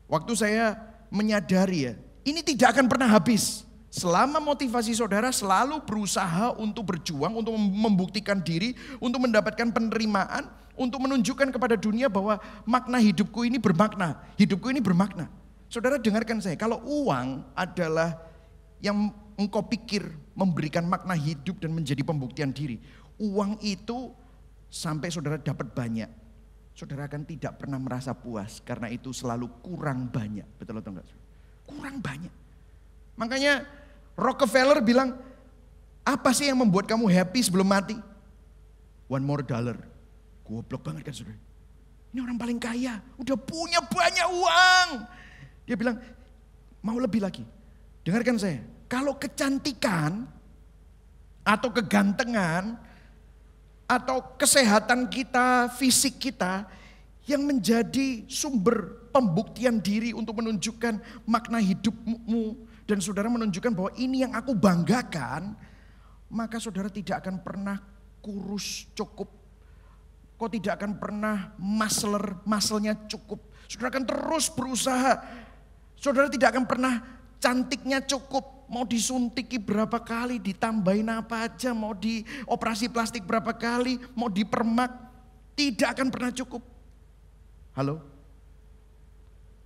Waktu saya menyadari ya, ini tidak akan pernah habis. Selama motivasi saudara selalu berusaha untuk berjuang, untuk membuktikan diri, untuk mendapatkan penerimaan, untuk menunjukkan kepada dunia bahwa makna hidupku ini bermakna, hidupku ini bermakna. Saudara dengarkan saya, kalau uang adalah yang engkau pikir memberikan makna hidup dan menjadi pembuktian diri, uang itu sampai saudara dapat banyak, saudara akan tidak pernah merasa puas karena itu selalu kurang banyak. Betul atau enggak? Kurang banyak. Makanya Rockefeller bilang, apa sih yang membuat kamu happy sebelum mati? $1 more. Goblok banget kan saudara. Ini orang paling kaya, udah punya banyak uang. Dia bilang, mau lebih lagi. Dengarkan saya, kalau kecantikan atau kegantengan atau kesehatan kita, fisik kita yang menjadi sumber pembuktian diri untuk menunjukkan makna hidupmu dan saudara menunjukkan bahwa ini yang aku banggakan, maka saudara tidak akan pernah kurus cukup. Kau tidak akan pernah muscle-nya cukup. Saudara akan terus berusaha. Saudara tidak akan pernah cantiknya cukup. Mau disuntik berapa kali, ditambahin apa aja, mau dioperasi plastik berapa kali, mau dipermak, tidak akan pernah cukup. Halo?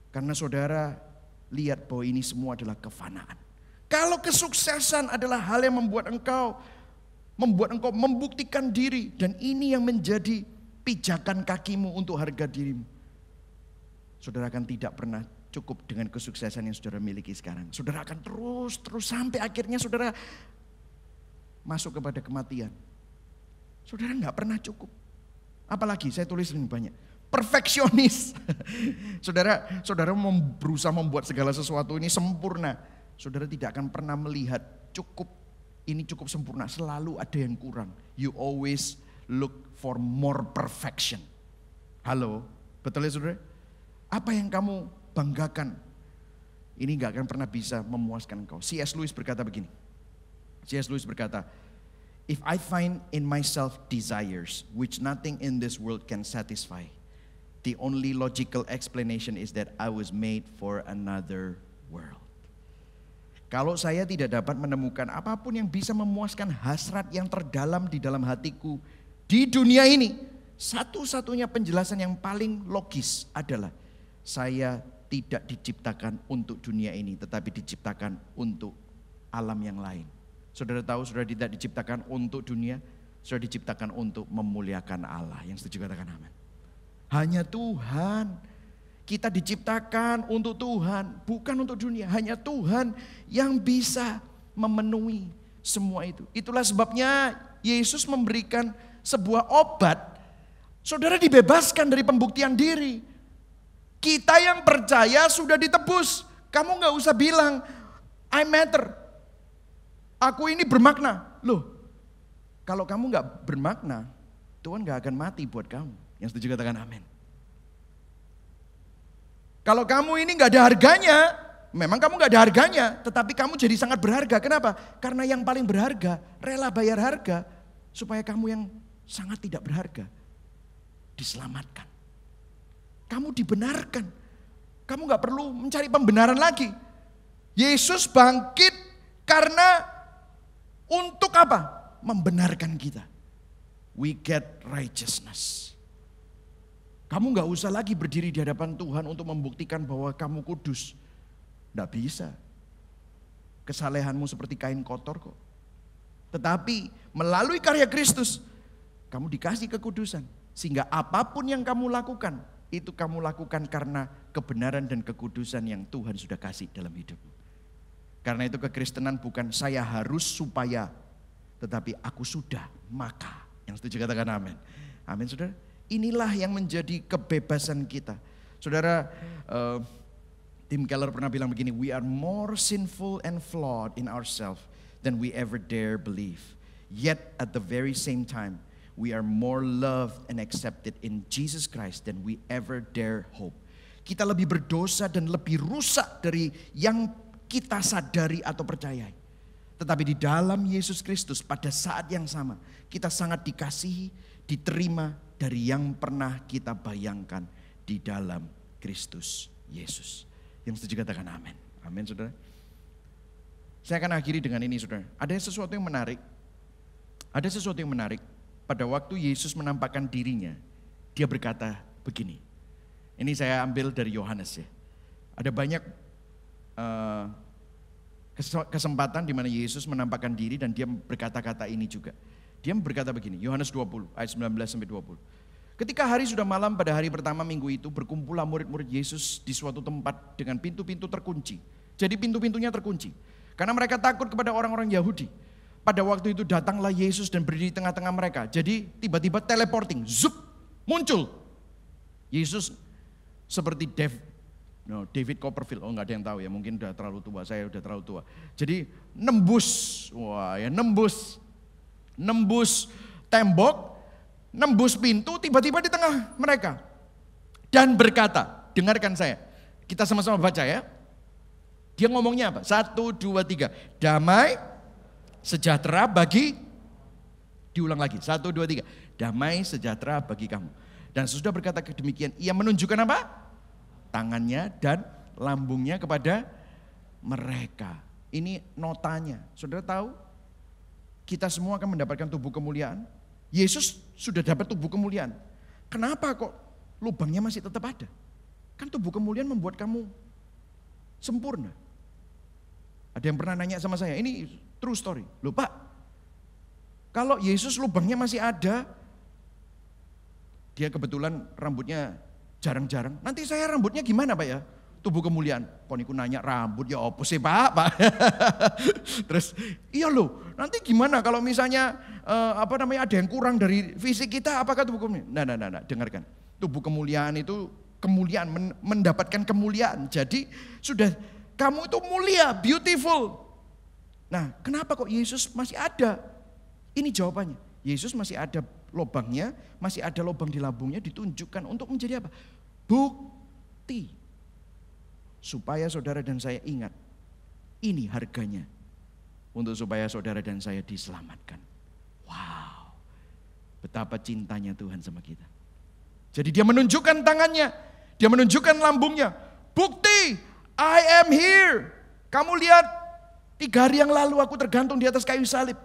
Karena saudara lihat bahwa ini semua adalah kefanaan. Kalau kesuksesan adalah hal yang membuat engkau membuktikan diri, dan ini yang menjadi pijakan kakimu untuk harga dirimu, saudara akan tidak pernah cukup dengan kesuksesan yang saudara miliki sekarang. Saudara akan terus sampai akhirnya saudara masuk kepada kematian. Saudara nggak pernah cukup. Apalagi saya tulis ini banyak. Perfeksionis. Saudara berusaha membuat segala sesuatu ini sempurna. Saudara tidak akan pernah melihat cukup, ini cukup sempurna. Selalu ada yang kurang. You always look for more perfection. Halo, betul ya saudara? Apa yang kamu banggakan, ini gak akan pernah bisa memuaskan engkau. C.S. Lewis berkata begini. C.S. Lewis berkata, if I find in myself desires which nothing in this world can satisfy, the only logical explanation is that I was made for another world. Kalau saya tidak dapat menemukan apapun yang bisa memuaskan hasrat yang terdalam di dalam hatiku di dunia ini, satu-satunya penjelasan yang paling logis adalah saya tidak diciptakan untuk dunia ini, tetapi diciptakan untuk alam yang lain. Saudara tahu, saudara tidak diciptakan untuk dunia, saudara diciptakan untuk memuliakan Allah. Yang setuju katakan amin. Hanya Tuhan. Kita diciptakan untuk Tuhan, bukan untuk dunia. Hanya Tuhan yang bisa memenuhi semua itu. Itulah sebabnya Yesus memberikan sebuah obat. Saudara dibebaskan dari pembuktian diri. Kita yang percaya sudah ditebus. Kamu gak usah bilang, I matter. Aku ini bermakna. Loh, kalau kamu gak bermakna, Tuhan gak akan mati buat kamu. Yang setuju katakan amin. Kalau kamu ini gak ada harganya, Memang kamu gak ada harganya, tetapi kamu jadi sangat berharga. Kenapa? Karena yang paling berharga rela bayar harga supaya kamu yang sangat tidak berharga diselamatkan. Kamu dibenarkan. Kamu gak perlu mencari pembenaran lagi. Yesus bangkit karena untuk apa? Membenarkan kita. We get righteousness. Kamu gak usah lagi berdiri di hadapan Tuhan untuk membuktikan bahwa kamu kudus. Tidak bisa. Kesalehanmu seperti kain kotor kok. Tetapi melalui karya Kristus, kamu dikasih kekudusan. Sehingga apapun yang kamu lakukan, itu kamu lakukan karena kebenaran dan kekudusan yang Tuhan sudah kasih dalam hidupmu. Karena itu kekristenan bukan saya harus supaya, tetapi aku sudah maka. Yang setuju katakan amin. Amin saudara. Inilah yang menjadi kebebasan kita. Saudara, Tim Keller pernah bilang begini, we are more sinful and flawed in ourselves than we ever dare believe. Yet at the very same time, we are more loved and accepted in Jesus Christ than we ever dare hope. Kita lebih berdosa dan lebih rusak dari yang kita sadari atau percayai. Tetapi di dalam Yesus Kristus pada saat yang sama, kita sangat dikasihi, diterima dari yang pernah kita bayangkan di dalam Kristus Yesus. Yang setuju katakan amin. Amin saudara. Saya akan akhiri dengan ini saudara. Ada sesuatu yang menarik. Ada sesuatu yang menarik. Pada waktu Yesus menampakkan dirinya, dia berkata begini. Ini saya ambil dari Yohanes ya. Ada banyak kesempatan di mana Yesus menampakkan diri dan dia berkata-kata ini juga. Dia berkata begini, Yohanes 20 ayat 19 sampai 20. Ketika hari sudah malam pada hari pertama minggu itu, berkumpullah murid-murid Yesus di suatu tempat dengan pintu-pintu terkunci. Jadi pintu-pintunya terkunci. Karena mereka takut kepada orang-orang Yahudi. Pada waktu itu datanglah Yesus dan berdiri di tengah-tengah mereka. Jadi tiba-tiba teleporting, zup, muncul. Yesus seperti David Copperfield, oh nggak ada yang tahu ya, mungkin udah terlalu tua, saya udah terlalu tua. Jadi nembus tembok, nembus pintu, tiba-tiba di tengah mereka. Dan berkata, dengarkan saya, kita sama-sama baca ya. Dia ngomongnya apa? 1, 2, 3, damai, sejahtera bagi, diulang lagi, 1, 2, 3, damai sejahtera bagi kamu. Dan sesudah berkata demikian, ia menunjukkan apa? Tangannya dan lambungnya kepada mereka. Ini notanya, saudara tahu? Kita semua akan mendapatkan tubuh kemuliaan. Yesus sudah dapat tubuh kemuliaan. Kenapa kok lubangnya masih tetap ada? Kan tubuh kemuliaan membuat kamu sempurna. Ada yang pernah nanya sama saya, ini true story. Loh Pak, kalau Yesus lubangnya masih ada, dia kebetulan rambutnya jarang-jarang. Nanti saya rambutnya gimana Pak ya? Tubuh kemuliaan. Poniku nanya rambut ya opus sih Pak. Terus iya loh, nanti gimana kalau misalnya ada yang kurang dari fisik kita, apakah tubuh kemuliaan? Nah, dengarkan. Tubuh kemuliaan itu kemuliaan, mendapatkan kemuliaan. Jadi sudah kamu itu mulia, beautiful. Nah, kenapa kok Yesus masih ada? Ini jawabannya. Yesus masih ada lubangnya, masih ada lubang di lambungnya ditunjukkan untuk menjadi apa? Bukti. Supaya saudara dan saya ingat, ini harganya untuk supaya saudara dan saya diselamatkan. Wow, betapa cintanya Tuhan sama kita. Jadi dia menunjukkan tangannya, dia menunjukkan lambungnya. Bukti, I am here. Kamu lihat, 3 hari yang lalu aku tergantung di atas kayu salib.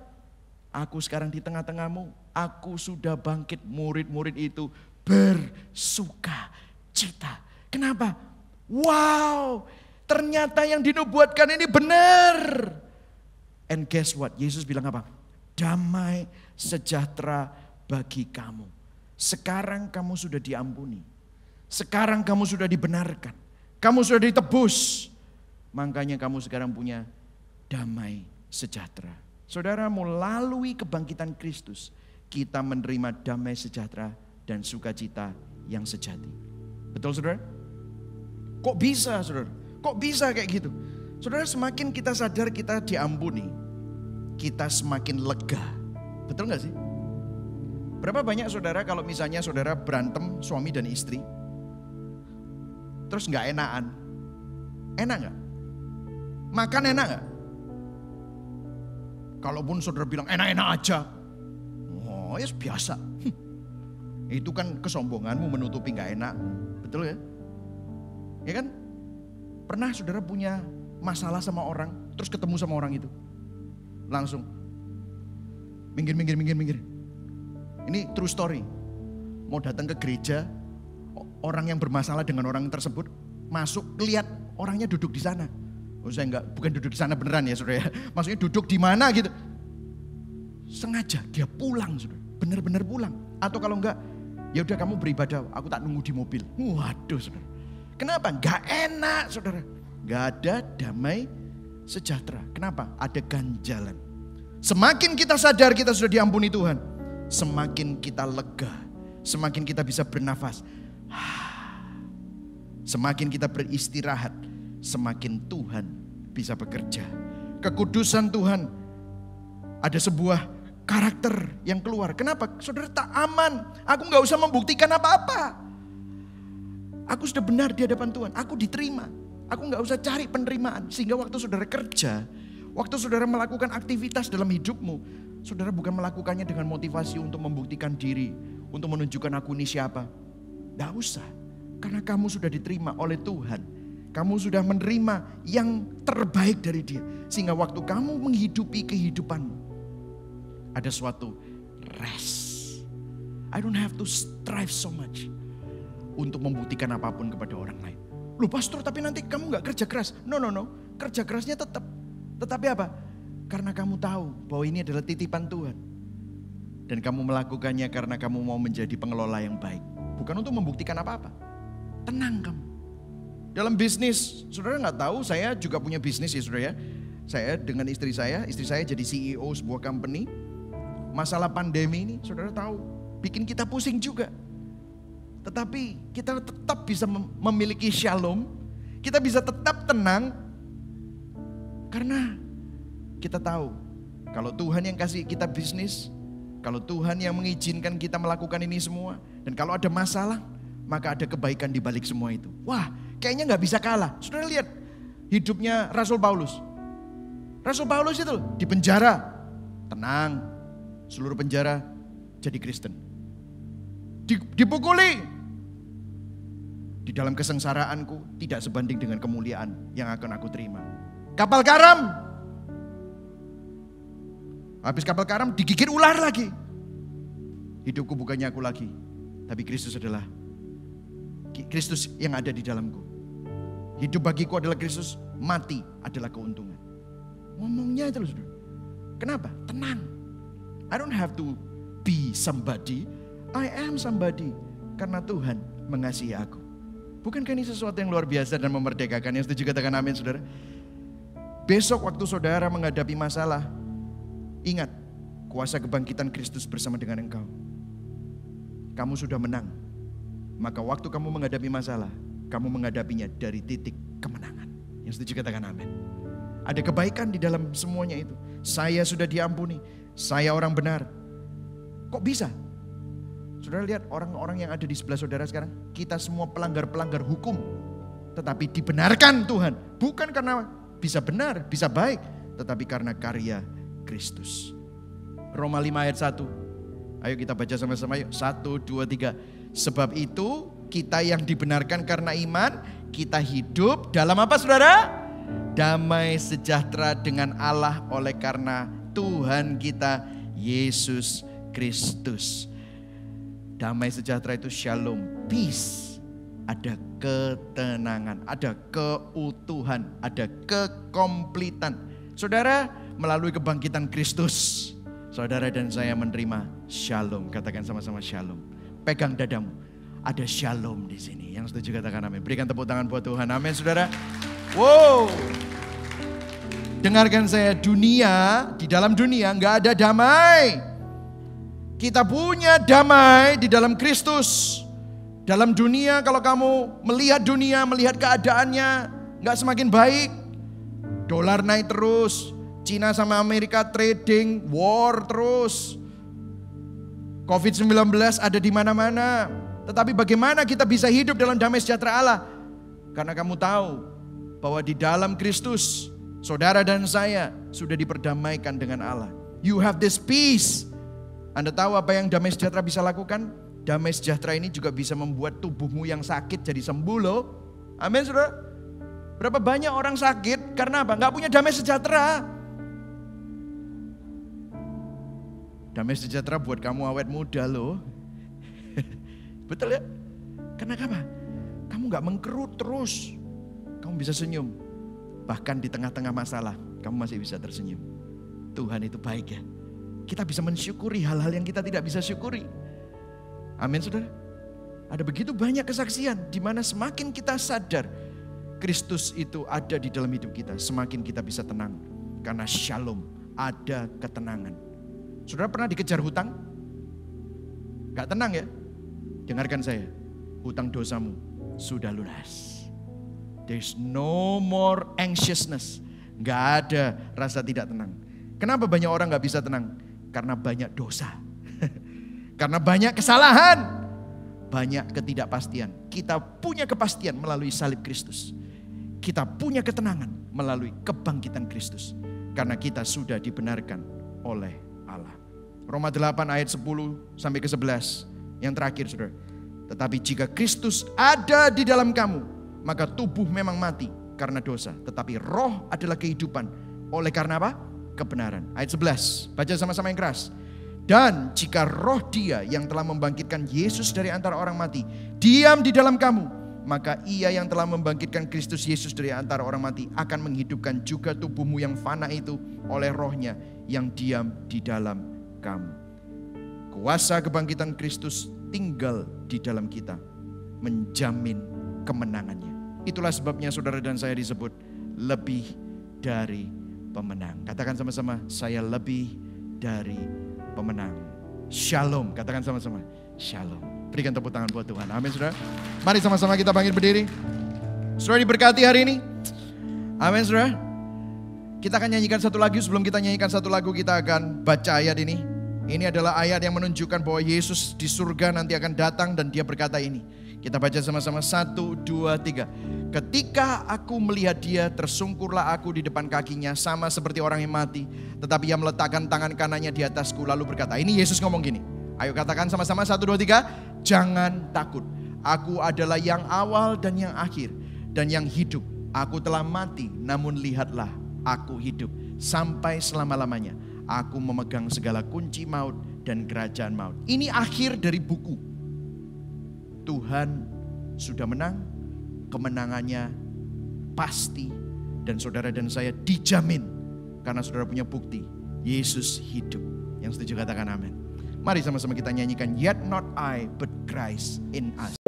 Aku sekarang di tengah-tengahmu, aku sudah bangkit. Murid-murid itu bersuka cita. Kenapa? Wow, ternyata yang dinubuatkan ini benar. And guess what? Yesus bilang apa? Damai sejahtera bagi kamu. Sekarang kamu sudah diampuni. Sekarang kamu sudah dibenarkan. Kamu sudah ditebus. Makanya kamu sekarang punya damai sejahtera. Saudara, melalui kebangkitan Kristus, kita menerima damai sejahtera dan sukacita yang sejati. Betul saudara? Kok bisa saudara? Kok bisa kayak gitu? Saudara, semakin kita sadar kita diampuni, kita semakin lega. Betul gak sih? Berapa banyak saudara kalau misalnya saudara berantem suami dan istri, terus gak enakan? Enak gak? Makan enak gak? Kalaupun saudara bilang enak-enak aja. Oh ya biasa. Itu kan kesombonganmu menutupi gak enak. Betul ya? Ya kan? Pernah saudara punya masalah sama orang, terus ketemu sama orang itu. Langsung. Minggir. Ini true story. Mau datang ke gereja, orang yang bermasalah dengan orang tersebut, masuk, lihat orangnya duduk di sana. Oh, saya bukan duduk di sana beneran ya saudara ya. Maksudnya duduk di mana gitu. Sengaja dia pulang saudara. Bener-bener pulang. Atau kalau enggak, ya udah kamu beribadah, aku tak nunggu di mobil. Waduh saudara. Kenapa? Enggak enak saudara. Enggak ada damai sejahtera. Kenapa? Ada ganjalan. Semakin kita sadar kita sudah diampuni Tuhan, semakin kita lega. Semakin kita bisa bernafas. Semakin kita beristirahat, semakin Tuhan bisa bekerja. Kekudusan Tuhan, ada sebuah karakter yang keluar. Kenapa? Saudara tak aman. Aku gak usah membuktikan apa-apa. Aku sudah benar di hadapan Tuhan. Aku diterima. Aku gak usah cari penerimaan. Sehingga waktu saudara kerja, waktu saudara melakukan aktivitas dalam hidupmu, saudara bukan melakukannya dengan motivasi untuk membuktikan diri, untuk menunjukkan aku ini siapa. Gak usah. Karena kamu sudah diterima oleh Tuhan. Kamu sudah menerima yang terbaik dari Dia. Sehingga waktu kamu menghidupi kehidupanmu, ada suatu rest. I don't have to strive so much untuk membuktikan apapun kepada orang lain. Loh pastor, tapi nanti kamu gak kerja keras. No. Kerja kerasnya tetap. Tetapi apa? Karena kamu tahu bahwa ini adalah titipan Tuhan. Dan kamu melakukannya karena kamu mau menjadi pengelola yang baik. Bukan untuk membuktikan apa-apa. Tenang kamu. Dalam bisnis, saudara gak tahu, saya juga punya bisnis ya saudara ya. Saya dengan istri saya jadi CEO sebuah company. Masalah pandemi ini saudara tahu, bikin kita pusing juga. Tetapi kita tetap bisa memiliki shalom. Kita bisa tetap tenang. Karena kita tahu, kalau Tuhan yang kasih kita bisnis, kalau Tuhan yang mengizinkan kita melakukan ini semua, dan kalau ada masalah, maka ada kebaikan di balik semua itu. Wah, kayaknya gak bisa kalah. Saudara lihat hidupnya Rasul Paulus. Rasul Paulus itu di penjara, tenang, seluruh penjara jadi Kristen. Dipukuli, di dalam kesengsaraanku tidak sebanding dengan kemuliaan yang akan aku terima. Kapal karam, habis kapal karam digigit ular lagi. Hidupku bukannya aku lagi, tapi Kristus adalah Kristus yang ada di dalamku. Hidup bagiku adalah Kristus, mati adalah keuntungan. Ngomongnya itu loh saudara. Kenapa? Tenang. I don't have to be somebody. I am somebody. Karena Tuhan mengasihi aku. Bukankah ini sesuatu yang luar biasa dan memerdekakan? Yang setuju katakan amin saudara. Besok waktu saudara menghadapi masalah, ingat kuasa kebangkitan Kristus bersama dengan engkau. Kamu sudah menang. Maka waktu kamu menghadapi masalah, kamu menghadapinya dari titik kemenangan. Yang setuju katakan amin. Ada kebaikan di dalam semuanya itu. Saya sudah diampuni. Saya orang benar. Kok bisa? Saudara lihat orang-orang yang ada di sebelah saudara sekarang. Kita semua pelanggar-pelanggar hukum. Tetapi dibenarkan Tuhan. Bukan karena bisa benar, bisa baik. Tetapi karena karya Kristus. Roma 5 ayat 1. Ayo kita baca sama-sama yuk. 1, 2, 3. Sebab itu kita yang dibenarkan karena iman, kita hidup dalam apa saudara? Damai sejahtera dengan Allah oleh karena Tuhan kita Yesus Kristus. Damai sejahtera itu shalom, peace. Ada ketenangan, ada keutuhan, ada kekompletan. Saudara, melalui kebangkitan Kristus, saudara dan saya menerima shalom. Katakan sama-sama shalom. Pegang dadamu. Ada shalom di sini. Yang setuju katakan amin. Berikan tepuk tangan buat Tuhan. Amin saudara. Wow. Dengarkan saya, di dalam dunia gak ada damai. Kita punya damai di dalam Kristus. Dalam dunia kalau kamu melihat dunia, melihat keadaannya gak semakin baik. Dolar naik terus. Cina sama Amerika trading, war terus. COVID-19 ada di mana-mana. Tetapi bagaimana kita bisa hidup dalam damai sejahtera Allah? Karena kamu tahu bahwa di dalam Kristus Saudara dan saya sudah diperdamaikan dengan Allah. You have this peace. Anda tahu apa yang damai sejahtera bisa lakukan? Damai sejahtera ini juga bisa membuat tubuhmu yang sakit jadi sembuh loh. Amin saudara. Berapa banyak orang sakit karena apa? Gak punya damai sejahtera. Damai sejahtera buat kamu awet muda loh. Betul ya? Karena apa? Kamu gak mengkerut terus. Kamu bisa senyum. Bahkan di tengah-tengah masalah, kamu masih bisa tersenyum. Tuhan itu baik ya. Kita bisa mensyukuri hal-hal yang kita tidak bisa syukuri. Amin saudara. Ada begitu banyak kesaksian di mana semakin kita sadar Kristus itu ada di dalam hidup kita, semakin kita bisa tenang. Karena shalom, ada ketenangan. Saudara pernah dikejar hutang? Gak tenang ya? Dengarkan saya, hutang dosamu sudah lunas. There's no more anxiousness. Gak ada rasa tidak tenang. Kenapa banyak orang gak bisa tenang? Karena banyak dosa. Karena banyak kesalahan. Banyak ketidakpastian. Kita punya kepastian melalui salib Kristus. Kita punya ketenangan melalui kebangkitan Kristus. Karena kita sudah dibenarkan oleh Allah. Roma 8 ayat 10 sampai ke 11. Yang terakhir saudara. Tetapi jika Kristus ada di dalam kamu, maka tubuh memang mati karena dosa. Tetapi roh adalah kehidupan. Oleh karena apa? Kebenaran. Ayat 11. Baca sama-sama yang keras. Dan jika roh Dia yang telah membangkitkan Yesus dari antara orang mati diam di dalam kamu, maka Ia yang telah membangkitkan Kristus Yesus dari antara orang mati akan menghidupkan juga tubuhmu yang fana itu oleh rohnya yang diam di dalam kamu. Kuasa kebangkitan Kristus tinggal di dalam kita, menjamin kemenangannya. Itulah sebabnya saudara dan saya disebut lebih dari pemenang. Katakan sama-sama, saya lebih dari pemenang. Shalom, katakan sama-sama, shalom. Berikan tepuk tangan buat Tuhan. Amin saudara. Mari sama-sama kita bangkit berdiri. Saudara diberkati hari ini. Amin saudara. Kita akan nyanyikan satu lagu. Sebelum kita nyanyikan satu lagu, kita akan baca ayat ini. Ini adalah ayat yang menunjukkan bahwa Yesus di surga nanti akan datang dan Dia berkata ini. Kita baca sama-sama 1, 2, 3. Ketika aku melihat Dia, tersungkurlah aku di depan kakinya sama seperti orang yang mati. Tetapi Ia meletakkan tangan kanannya di atasku lalu berkata. Ini Yesus ngomong gini. Ayo katakan sama-sama 1, 2, 3. Jangan takut. Aku adalah yang awal dan yang akhir dan yang hidup. Aku telah mati namun lihatlah aku hidup sampai selama-lamanya. Aku memegang segala kunci maut dan kerajaan maut. Ini akhir dari buku. Tuhan sudah menang, kemenangannya pasti, dan saudara dan saya dijamin karena saudara punya bukti Yesus hidup. Yang setuju katakan amin. Mari sama-sama kita nyanyikan Yet Not I But Christ in Us.